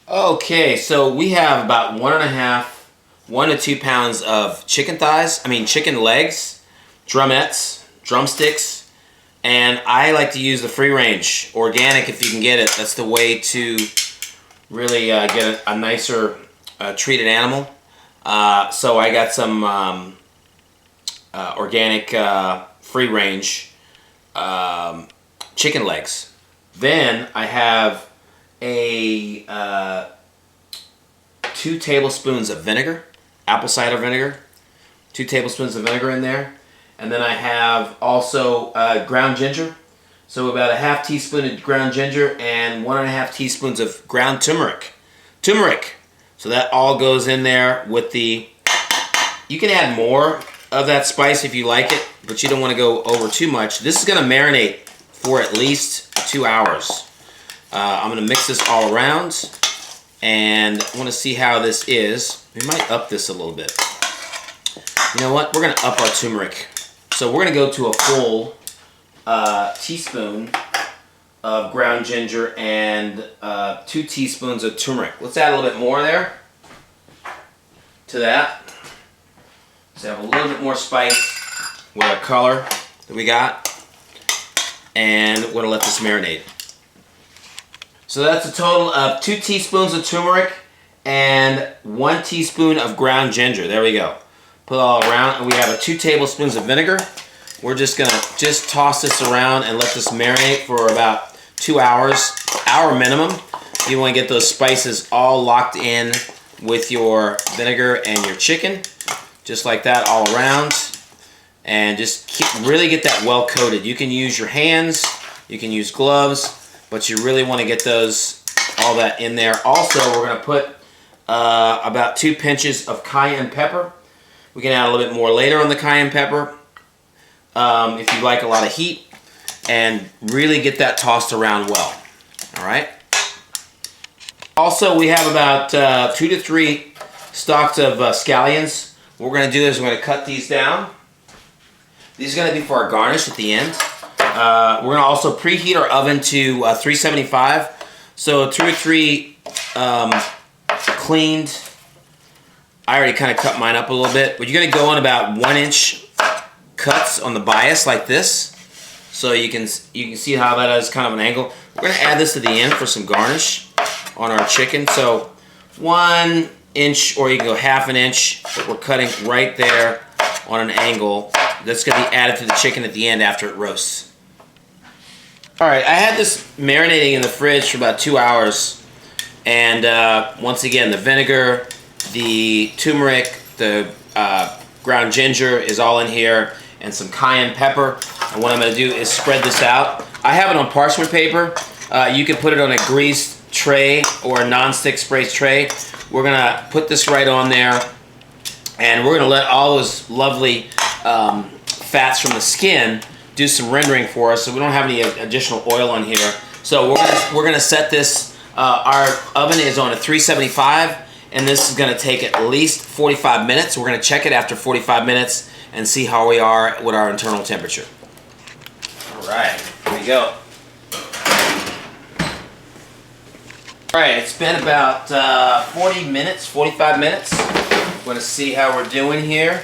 Okay, so we have about 1 to 2 pounds of chicken thighs, chicken legs, drumettes, drumsticks, and I like to use the free range, organic if you can get it. That's the way to really get a nicer treated animal. So I got some organic free range chicken legs. Then I have a 2 tablespoons of vinegar, apple cider vinegar, 2 tablespoons of vinegar in there. And then I have also ground ginger. So about a half teaspoon of ground ginger and 1.5 teaspoons of ground turmeric. So that all goes in there with the, you can add more of that spice if you like it, but you don't want to go over too much. This is going to marinate for at least 2 hours. I'm going to mix this all around, and I want to see how this is. We might up this a little bit. You know what? We're going to up our turmeric. So we're going to go to a full teaspoon of ground ginger and 2 teaspoons of turmeric. Let's add a little bit more there to that. So have a little bit more spice with our color that we got. And we're going to let this marinate. So that's a total of 2 teaspoons of turmeric and 1 teaspoon of ground ginger. There we go. Put it all around, and we have 2 tablespoons of vinegar. We're just going to toss this around and let this marinate for about 2 hours, hour minimum. You want to get those spices all locked in with your vinegar and your chicken, just like that all around. And just really get that well coated. You can use your hands, you can use gloves, but you really want to get all that in there. Also, we're going to put about 2 pinches of cayenne pepper. We can add a little bit more later on the cayenne pepper if you like a lot of heat, and really get that tossed around well. All right. Also, we have about 2 to 3 stalks of scallions. What we're going to do is we're going to cut these down. These are going to be for our garnish at the end. We're going to also preheat our oven to 375. So 2 or 3 cleaned. I already kind of cut mine up a little bit, but you're going to go on about 1-inch cuts on the bias like this. So you can see how that is kind of an angle. We're going to add this to the end for some garnish on our chicken. So 1 inch, or you can go 1/2 inch, but we're cutting right there on an angle. That's going to be added to the chicken at the end after it roasts. Alright, I had this marinating in the fridge for about 2 hours. And once again, the vinegar, the turmeric, the ground ginger is all in here, and some cayenne pepper. And what I'm going to do is spread this out. I have it on parchment paper. You can put it on a greased tray or a non-stick spray tray. We're going to put this right on there, and we're going to let all those lovely fats from the skin do some rendering for us, so we don't have any additional oil on here. So we're going to set this. Our oven is on a 375, and this is going to take at least 45 minutes. We're going to check it after 45 minutes and see how we are with our internal temperature. All right, here we go. All right, it's been about 45 minutes. We're going to see how we're doing here.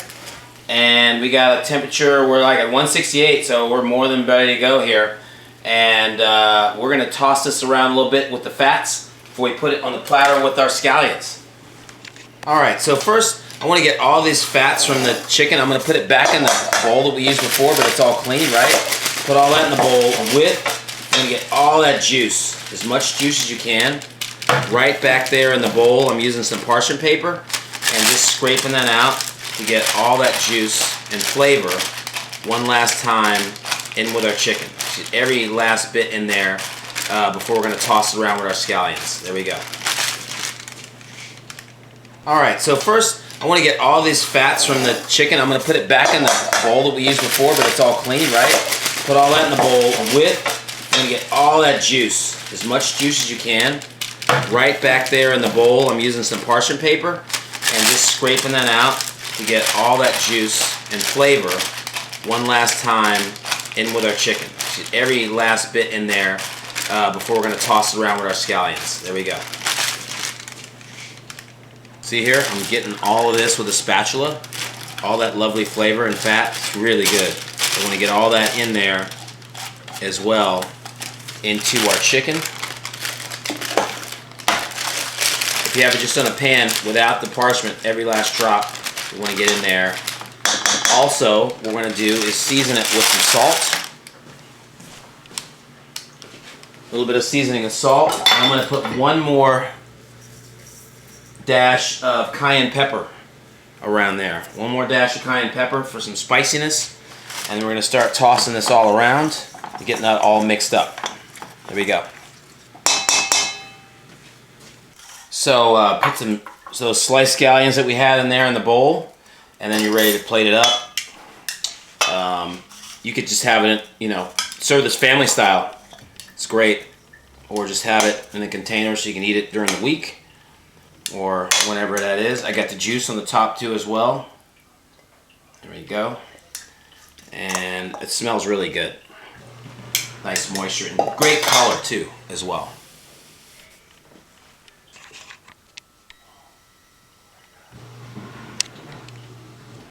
And we got a temperature, we're like at 168, so we're more than ready to go here. And we're going to toss this around a little bit with the fats before we put it on the platter with our scallions. Alright, so first I want to get all these fats from the chicken. I'm going to put it back in the bowl that we used before, but it's all clean, right? Put all that in the bowl with, and get all that juice, as much juice as you can, right back there in the bowl. I'm using some parchment paper and just scraping that out to get all that juice and flavor one last time in with our chicken. Get every last bit in there before we're going to toss it around with our scallions. There we go. Alright, so first I want to get all these fats from the chicken. I'm going to put it back in the bowl that we used before, but it's all clean, right? Put all that in the bowl with, and get all that juice, as much juice as you can, right back there in the bowl. I'm using some parchment paper and just scraping that out to get all that juice and flavor one last time in with our chicken. Get every last bit in there before we're going to toss it around with our scallions. There we go. See here, I'm getting all of this with a spatula. All that lovely flavor and fat. It's really good. I want to get all that in there as well into our chicken. If you have it just on a pan without the parchment, every last drop you want to get in there. Also, what we're going to do is season it with some salt. A little bit of seasoning of salt. I'm going to put one more dash of cayenne pepper around there. One more dash of cayenne pepper for some spiciness. And then we're going to start tossing this all around and getting that all mixed up. There we go. So put some those sliced scallions that we had in there in the bowl, and then you're ready to plate it up. You could just have it, you know, serve this family style. It's great. Or just have it in a container so you can eat it during the week or whenever that is. I got the juice on the top too as well. There we go. And it smells really good. Nice moisture and great color too as well.